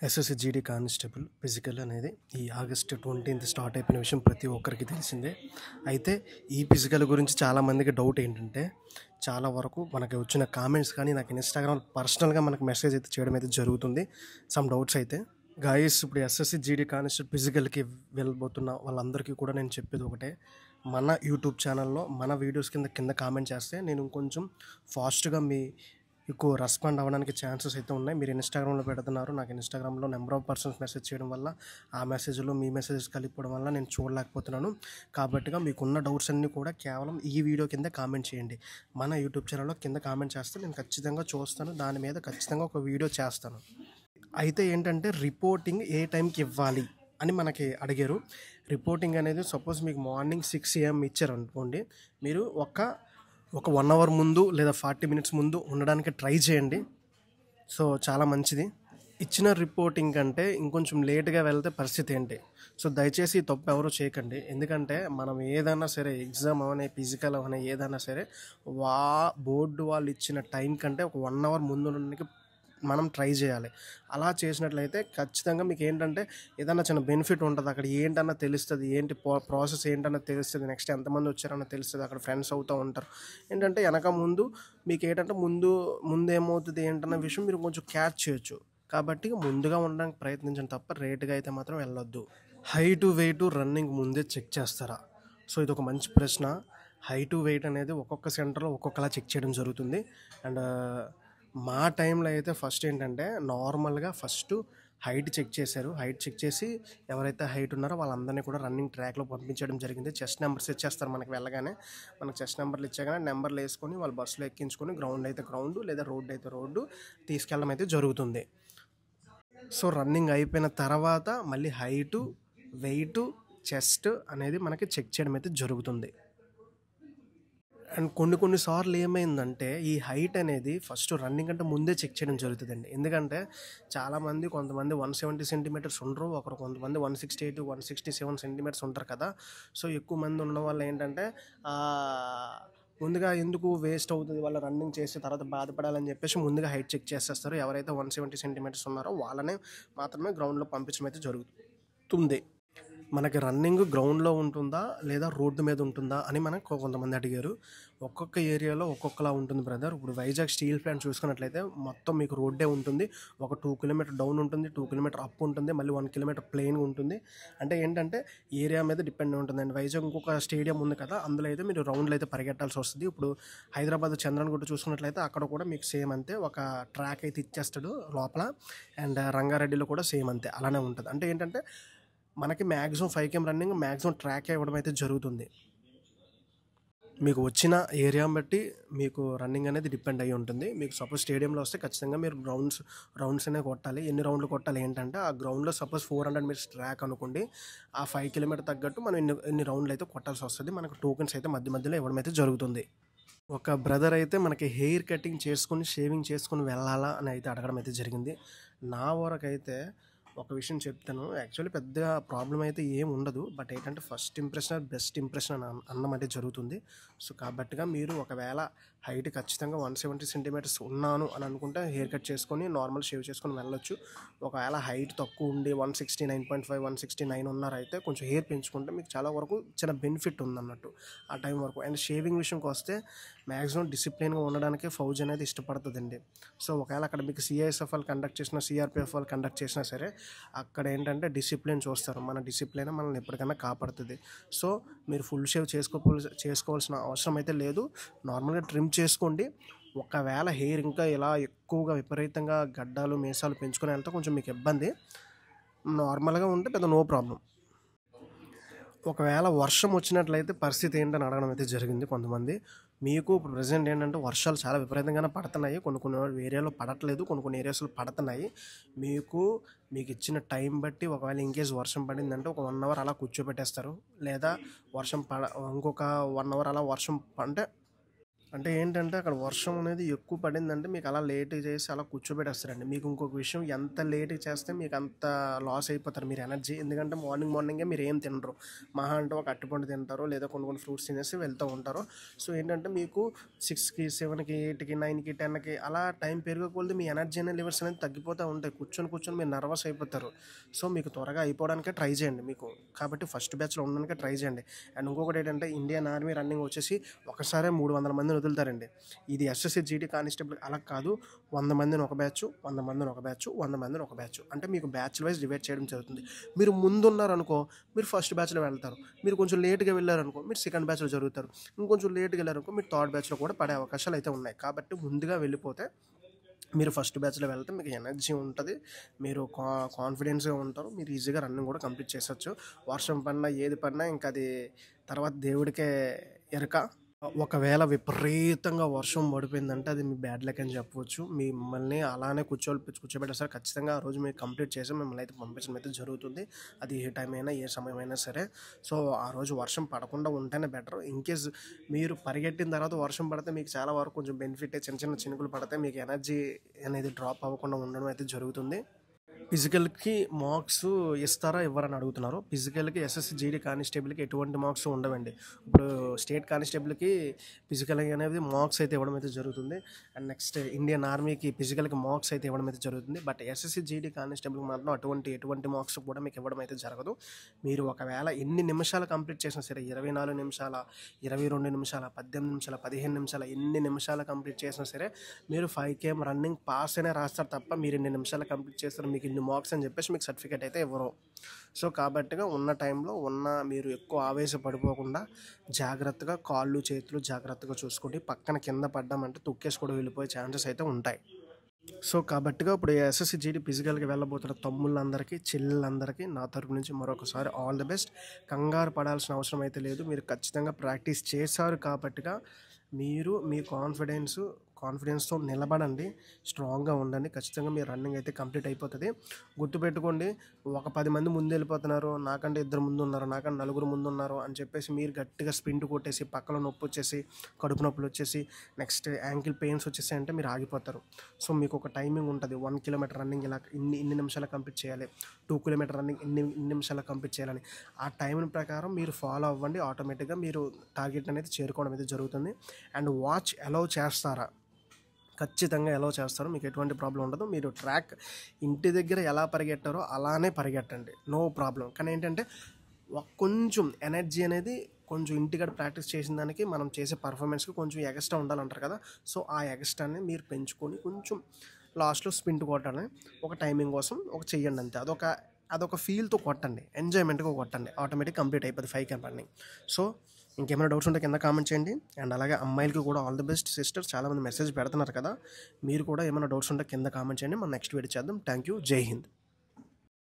SSC GD constable physical అనేది ఈ August 20th start అయిపోయిన విషయం ప్రతి ఒక్కరికి తెలిసిందే. అయితే ఈ ఫిజికల్ గురించి చాలామందికి డౌట్ ఏంటంటే, చాలా వరకు మనకి వచ్చిన కామెంట్స్ కానీ నాకు ఇన్స్టాగ్రామ్ పర్సనల్గా మనకు మెసేజ్ అయితే చేయడం అయితే జరుగుతుంది. సమ్ డౌట్స్ అయితే గాయస్, ఇప్పుడు ఎస్ఎస్సి జీడీ కానిస్టేబుల్ ఫిజికల్కి వెళ్ళబోతున్న వాళ్ళందరికీ కూడా నేను చెప్పేది ఒకటే, మన యూట్యూబ్ ఛానల్లో మన వీడియోస్ కింద కామెంట్ చేస్తే నేను ఇంకొంచెం ఫాస్ట్గా మీకు రెస్పాండ్ అవ్వడానికి ఛాన్సెస్ అయితే ఉన్నాయి. మీరు ఇన్స్టాగ్రామ్లో పెడుతున్నారు, నాకు ఇన్స్టాగ్రామ్లో నెంబర్ ఆఫ్ పర్సన్స్ మెసేజ్ చేయడం వల్ల ఆ మెసేజ్లో మీ మెసేజెస్ కలిపడం వల్ల నేను చూడలేకపోతున్నాను. కాబట్టిగా మీకున్న డౌట్స్ అన్నీ కూడా కేవలం ఈ వీడియో కింద కామెంట్ చేయండి. మన యూట్యూబ్ ఛానల్లో కింద కామెంట్ చేస్తే నేను ఖచ్చితంగా చూస్తాను, దాని మీద ఖచ్చితంగా ఒక వీడియో చేస్తాను. అయితే ఏంటంటే, రిపోర్టింగ్ ఏ టైంకి ఇవ్వాలి అని మనకి అడిగారు. రిపోర్టింగ్ అనేది సపోజ్ మీకు మార్నింగ్ 6 AM ఇచ్చారు అనుకోండి, మీరు ఒక 1 hour ముందు లేదా 40 minutes ముందు ఉండడానికి ట్రై చేయండి. సో చాలా మంచిది. ఇచ్చిన రిపోర్టింగ్ కంటే ఇంకొంచెం లేట్గా వెళ్తే పరిస్థితి ఏంటి? సో దయచేసి ఈ తప్పు ఎవరు చేయకండి. ఎందుకంటే మనం ఏదైనా సరే, ఎగ్జామ్ అవనే, ఫిజికల్ అవనే, ఏదైనా సరే బోర్డు వాళ్ళు ఇచ్చిన టైం కంటే ఒక 1 hour ముందు ఉండడానికి మనం ట్రై చేయాలి. అలా చేసినట్లయితే ఖచ్చితంగా మీకు ఏంటంటే ఏదైనా చిన్న బెనిఫిట్ ఉంటుంది. అక్కడ ఏంటన్నా తెలుస్తుంది, ఏంటి ప్రాసెస్ ఏంటన్నా తెలుస్తుంది, నెక్స్ట్ ఎంతమంది వచ్చారన్న తెలుస్తుంది, అక్కడ ఫ్రెండ్స్ అవుతూ ఉంటారు. ఏంటంటే వెనక ముందు మీకు ఏంటంటే ముందు ఏమవుతుంది ఏంటన్న విషయం మీరు కొంచెం క్యాచ్ చేయొచ్చు. కాబట్టి ముందుగా ఉండడానికి ప్రయత్నించండి తప్ప రేటుగా అయితే మాత్రం వెళ్ళొద్దు. హైటు వెయిట్ రన్నింగ్ ముందే చెక్ చేస్తారా? సో ఇది ఒక మంచి ప్రశ్న. హైటు వెయిట్ అనేది ఒక్కొక్క సెంటర్లో ఒక్కొక్కలా చెక్ చేయడం జరుగుతుంది. అండ్ మా టైంలో అయితే ఫస్ట్ ఏంటంటే, నార్మల్గా ఫస్ట్ హైట్ చెక్ చేశారు. హైట్ చెక్ చేసి ఎవరైతే హైట్ ఉన్నారో వాళ్ళందరినీ కూడా రన్నింగ్ ట్రాక్లో పంపించడం జరిగింది. చెస్ట్ నెంబర్స్ ఇచ్చేస్తారు మనకి వెళ్ళగానే. మనకు చెస్ట్ నెంబర్లు ఇచ్చాగానే నెంబర్లు వేసుకొని వాళ్ళు బస్సులో ఎక్కించుకొని గ్రౌండ్ అయితే గ్రౌండ్, లేదా రోడ్డు అయితే రోడ్డు తీసుకెళ్ళడం అయితే జరుగుతుంది. సో రన్నింగ్ అయిపోయిన తర్వాత మళ్ళీ హైటు, వెయిట్, చెస్ట్ అనేది మనకి చెక్ చేయడం అయితే జరుగుతుంది. అండ్ కొన్నిసార్లు ఏమైందంటే, ఈ హైట్ అనేది ఫస్ట్ రన్నింగ్ అంటే ముందే చెక్ చేయడం జరుగుతుందండి. ఎందుకంటే కొంతమంది 170 centimeters ఉండరు, కొంతమంది 168, 167 centimeters ఉంటారు కదా. సో ఎక్కువ మంది ఉన్న వాళ్ళు ఏంటంటే ముందుగా ఎందుకు వేస్ట్ అవుతుంది వాళ్ళ రన్నింగ్ చేసి తర్వాత బాధపడాలని చెప్పేసి ముందుగా హైట్ చెక్ చేసేస్తారు. ఎవరైతే 170 centimeters ఉన్నారో వాళ్ళనే మాత్రమే గ్రౌండ్లో పంపించడం అయితే జరుగుతుంది. మనకి రన్నింగ్ గ్రౌండ్లో ఉంటుందా లేదా రోడ్డు మీద ఉంటుందా అని మనకు కొంతమంది అడిగారు. ఒక్కొక్క ఏరియాలో ఒక్కొక్కలా ఉంటుంది బ్రదర్. ఇప్పుడు వైజాగ్ స్టీల్ ప్లాంట్ చూసుకున్నట్లయితే మొత్తం మీకు రోడ్డే ఉంటుంది. ఒక 2 kilometers డౌన్ ఉంటుంది, 2 kilometers అప్ ఉంటుంది, మళ్ళీ 1 kilometer ప్లెయిన్గా ఉంటుంది. అంటే ఏంటంటే ఏరియా మీద డిపెండ్ ఉంటుంది. అండ్ వైజాగ్ ఇంకొక స్టేడియం ఉంది కదా, అందులో అయితే మీరు రౌండ్లో అయితే పరిగెట్టాల్సి వస్తుంది. ఇప్పుడు హైదరాబాద్ చంద్రన్గుట్ట చూసుకున్నట్లయితే అక్కడ కూడా మీకు సేమ్ అంతే, ఒక ట్రాక్ అయితే ఇచ్చేస్తాడు లోపల. అండ్ రంగారెడ్డిలో కూడా సేమ్ అంతే, అలానే ఉంటుంది. అంటే ఏంటంటే మనకి maximum 5 km running maximum track ఇవ్వడం అయితే జరుగుతుంది. మీకు వచ్చిన ఏరియాని బట్టి మీకు రన్నింగ్ అనేది డిపెండ్ అయ్యి ఉంటుంది. మీకు సపోజ్ స్టేడియంలో వస్తే ఖచ్చితంగా మీరు రౌండ్స్ అనే కొట్టాలి. ఎన్ని రౌండ్లు కొట్టాలి ఏంటంటే, ఆ గ్రౌండ్లో సపోజ్ 400 meters ట్రాక్ అనుకోండి, ఆ 5 km తగ్గట్టు మనం ఎన్ని రౌండ్లు అయితే కొట్టాల్సి వస్తుంది. మనకు టోకెన్స్ అయితే మధ్యలో ఇవ్వడం అయితే జరుగుతుంది. ఒక బ్రదర్ అయితే మనకి హెయిర్ కటింగ్ చేసుకొని షేవింగ్ చేసుకొని వెళ్ళాలా అని అయితే అడగడం అయితే జరిగింది. నా వరకు అయితే ఒక విషయం చెప్తాను. యాక్చువల్లీ పెద్దగా ప్రాబ్లం అయితే ఏం ఉండదు. బట్ ఏంటంటే ఫస్ట్ ఇంప్రెషన్ బెస్ట్ ఇంప్రెషన్ అన్నం అంటే జరుగుతుంది. సో కాబట్టిగా మీరు ఒకవేళ హైట్ ఖచ్చితంగా 170 centimeters ఉన్నాను అని అనుకుంటే హెయిర్ కట్ చేసుకొని నార్మల్ షేవ్ చేసుకొని వెళ్ళొచ్చు. ఒకవేళ హైట్ తక్కువ ఉండి 169.5, 169 ఉన్నారైతే కొంచెం హెయిర్ పెంచుకుంటే మీకు చాలా వరకు చిన్న బెనిఫిట్ ఉందన్నట్టు ఆ టైం వరకు. అండ్ షేవింగ్ విషయంకి వస్తే మ్యాక్సిమం డిసిప్లిన్గా ఉండడానికి ఫౌజ్ అనేది ఇష్టపడుతుందండి. సో ఒకవేళ అక్కడ మీకు సిఐఎస్ఎఫ్ వాళ్ళు కండక్ట్ చేసినా, సిఆర్పిఎఫ్ వాళ్ళు కండక్ట్ చేసినా సరే, అక్కడ ఏంటంటే డిసిప్లిన్ చూస్తారు. మన డిసిప్లిన్ మనల్ని ఎప్పటికైనా కాపాడుతుంది. సో మీరు ఫుల్ షేవ్ చేసుకోవాల్సిన అవసరం అయితే లేదు. నార్మల్గా ట్రిమ్ చేసుకోండి. ఒకవేళ హెయిర్ ఇంకా ఇలా ఎక్కువగా విపరీతంగా గడ్డాలు మీసాలు పెంచుకునే వెళ్తే కొంచెం మీకు ఇబ్బంది. నార్మల్గా ఉంటే పెద్ద నో ప్రాబ్లం. ఒకవేళ వర్షం వచ్చినట్లయితే పరిస్థితి ఏంటని అడగడం అయితే జరిగింది కొంతమంది. మీకు ఇప్పుడు ప్రజెంట్ ఏంటంటే వర్షాలు చాలా విపరీతంగానే పడుతున్నాయి. కొన్ని ఏరియాలో పడట్లేదు, కొన్ని ఏరియాస్లో పడుతున్నాయి. మీకు ఇచ్చిన టైం బట్టి ఒకవేళ ఇన్కేస్ వర్షం పడిందంటే ఒక 1 hour అలా కూర్చోబెట్టేస్తారు. లేదా ఇంకొక 1 hour అలా వర్షం అంటే అంటే ఏంటంటే అక్కడ వర్షం అనేది ఎక్కువ పడిందంటే మీకు అలా లేట్ చేసి అలా కూర్చోబెట్టేస్తారండి. మీకు ఇంకొక విషయం, ఎంత లేట్ చేస్తే మీకు అంత లాస్ అయిపోతారు మీరు ఎనర్జీ. ఎందుకంటే మార్నింగే మీరు ఏం తినరు, మహా అంటే ఒక అరటిపండు తింటారు లేదా కొన్ని ఫ్రూట్స్ తినేసి వెళ్తూ ఉంటారు. సో ఏంటంటే మీకు 6కి 7కి 8కి 9కి 10కి అలా టైం పెరిగే మీ ఎనర్జీ అనే లెవెల్స్ అనేది తగ్గిపోతూ ఉంటాయి. కూర్చొని మీరు నర్వస్ అయిపోతారు. సో మీకు త్వరగా అయిపోవడానికే ట్రై చేయండి మీకు. కాబట్టి ఫస్ట్ బ్యాచ్లో ఉండడానికే ట్రై చేయండి. అండ్ ఇంకొకటి ఏంటంటే ఇండియన్ ఆర్మీ రన్నింగ్ వచ్చేసి ఒకసారి 300 మందిని వదులుతారండి. ఇది ఎస్ఎస్సి జీడీ కానిస్టేబుల్ అలా కాదు. 100 మందిని ఒక బ్యాచ్, 100 మందిని ఒక బ్యాచ్, 100 మందిని ఒక బ్యాచ్, అంటే మీకు బ్యాచ్ వైజ్ డివైడ్ చేయడం జరుగుతుంది. మీరు ముందున్నారనుకో మీరు ఫస్ట్ బ్యాచ్లో వెళ్తారు. మీరు కొంచెం లేట్గా వెళ్ళారనుకో మీరు సెకండ్ బ్యాచ్లో జరుగుతారు. ఇంకొంచెం లేట్గా వెళ్ళారనుకో మీరు థర్డ్ బ్యాచ్లో కూడా పడే అవకాశాలు అయితే ఉన్నాయి. కాబట్టి ముందుగా వెళ్ళిపోతే మీరు ఫస్ట్ బ్యాచ్లో వెళ్తే మీకు ఎనర్జీ ఉంటుంది, మీరు కాన్ఫిడెన్స్గా ఉంటారు, మీరు ఈజీగా రన్నింగ్ కూడా కంప్లీట్ చేసొచ్చు. వర్షం పడినా ఏది పడినా ఇంకా అది తర్వాత దేవుడికే ఎరక. ఒకవేళ విపరీతంగా వర్షం పడిపోయిందంటే అది మీ బ్యాడ్ లక్ అని చెప్పవచ్చు. మిమ్మల్ని అలానే కూర్చోబెట్టేస్తారు. ఖచ్చితంగా ఆ రోజు మీరు కంప్లీట్ చేసి మిమ్మల్ని అయితే పంపించడం అయితే జరుగుతుంది. అది ఏ టైం అయినా ఏ సమయమైనా సరే. సో ఆ రోజు వర్షం పడకుండా ఉంటేనే బెటర్. ఇన్కేస్ మీరు పరిగెట్టిన తర్వాత వర్షం పడితే మీకు చాలా వరకు కొంచెం బెనిఫిట్, చిన్న చినుకులు పడితే మీకు ఎనర్జీ అనేది డ్రాప్ అవ్వకుండా ఉండడం అయితే జరుగుతుంది. ఫిజికల్కి మార్క్స్ ఇస్తారా ఇవ్వరని అడుగుతున్నారు. ఫిజికల్కి ఎస్ఎస్సి జీడీ కానిస్టేబుల్కి ఎటువంటి మార్క్స్ ఉండవండి. ఇప్పుడు స్టేట్ కానిస్టేబుల్కి ఫిజికల్ అనేది మార్క్స్ అయితే ఇవ్వడం అయితే జరుగుతుంది. అండ్ నెక్స్ట్ ఇండియన్ ఆర్మీకి ఫిజికల్కి మార్క్స్ అయితే ఇవ్వడం అయితే జరుగుతుంది. బట్ ఎస్ఎస్సి జీడీ కానిస్టేబుల్కి మాత్రం ఎటువంటి మార్క్స్ కూడా మీకు ఇవ్వడం అయితే జరగదు. మీరు ఒకవేళ ఎన్ని నిమిషాలు కంప్లీట్ చేసినా సరే, 24 నిమిషాల, 22 నిమిషాల, 18 నిమిషాల, 15 నిమిషాల, ఎన్ని నిమిషాలు కంప్లీట్ చేసినా సరే మీరు 5 km రన్నింగ్ పాస్ అనే రాస్తారు తప్ప మీరు ఎన్ని నిమిషాలు కంప్లీట్ చేస్తారు, మీకు ఇన్ని మార్క్స్ అని చెప్పేసి మీకు సర్టిఫికేట్ అయితే ఇవ్వరు. సో కాబట్టిగా ఉన్న టైంలో మీరు ఎక్కువ ఆవేశపడిపోకుండా జాగ్రత్తగా కాళ్ళు చేతులు జాగ్రత్తగా చూసుకోండి. పక్కన కింద పడ్డామంటే తొక్కేసి కూడా వెళ్ళిపోయే ఛాన్సెస్ అయితే ఉంటాయి. సో కాబట్టిగా ఇప్పుడు ఎస్ఎస్సి జీడీ ఫిజికల్కి వెళ్ళబోతున్న తమ్ముళ్ళందరికీ చెల్లెళ్ళందరికీ నా తరపు నుంచి మరొకసారి ఆల్ ది బెస్ట్. కంగారు పడాల్సిన అవసరం అయితే లేదు. మీరు ఖచ్చితంగా ప్రాక్టీస్ చేశారు కాబట్టిగా మీరు మీ కాన్ఫిడెన్స్తో నిలబడండి, స్ట్రాంగ్గా ఉండండి. ఖచ్చితంగా మీ రన్నింగ్ అయితే కంప్లీట్ అయిపోతుంది. గుర్తుపెట్టుకోండి, ఒక 10 మంది ముందు వెళ్ళిపోతున్నారు, నాకంటే 2 ముందు ఉన్నారు, నాకంటే 4 ముందు ఉన్నారు అని చెప్పేసి మీరు గట్టిగా స్ప్రింట్ కొట్టేసి పక్కలో నొప్పి వచ్చేసి, కడుపు నొప్పులు వచ్చేసి, నెక్స్ట్ యాంకిల్ పెయిన్స్ వచ్చేసి అంటే మీరు ఆగిపోతారు. సో మీకు ఒక టైమింగ్ ఉంటుంది. 1 కిలోమీటర్ రన్నింగ్ ఇలా ఇన్ని నిమిషాలు కంప్లీట్ చేయాలి, 2 కిలోమీటర్ రన్నింగ్ ఇన్ని నిమిషాలు కంప్లీట్ చేయాలని ఆ టైం ప్రకారం మీరు ఫాలో అవ్వండి. ఆటోమేటిక్గా మీరు టార్గెట్ అనేది చేరుకోవడం అయితే జరుగుతుంది. అండ్ వాచ్ అలౌ చేస్తారా? ఖచ్చితంగా అలౌ చేస్తారు. మీకు ఎటువంటి ప్రాబ్లం ఉండదు. మీరు ట్రాక్ ఇంటి దగ్గర ఎలా పరిగెట్టారో అలానే పరిగెట్టండి, నో ప్రాబ్లం. కానీ ఏంటంటే కొంచెం ఎనర్జీ అనేది కొంచెం ఇంటికాడ ప్రాక్టీస్ చేసిన దానికి మనం చేసే పర్ఫార్మెన్స్కి కొంచెం ఎక్స్ట్రా ఉండాలంటారు కదా. సో ఆ ఎక్స్ట్రాని మీరు పెంచుకొని కొంచెం లాస్ట్లో స్ప్రింట్ కొట్టాలని ఒక టైమింగ్ కోసం చెయ్యండి అంతే. అదొక ఫీల్తో కొట్టండి, ఎంజాయ్మెంట్గా కొట్టండి, ఆటోమేటిక్ కంప్లీట్ అయిపోతుంది 5 km రన్నింగ్. సో ఇంకేమైనా డౌట్స్ ఉంటే కింద కామెంట్ చేయండి. అండ్ అలాగే అమ్మాయిలకి కూడా ఆల్ ది బెస్ట్ సిస్టర్స్. చాలామంది మెసేజ్ పెడుతున్నారు కదా, మీరు కూడా ఏమైనా డౌట్స్ ఉంటే కింద కామెంట్ చేయండి. మనం నెక్స్ట్ వీడియో చేద్దాం. Thank you. జై హింద్.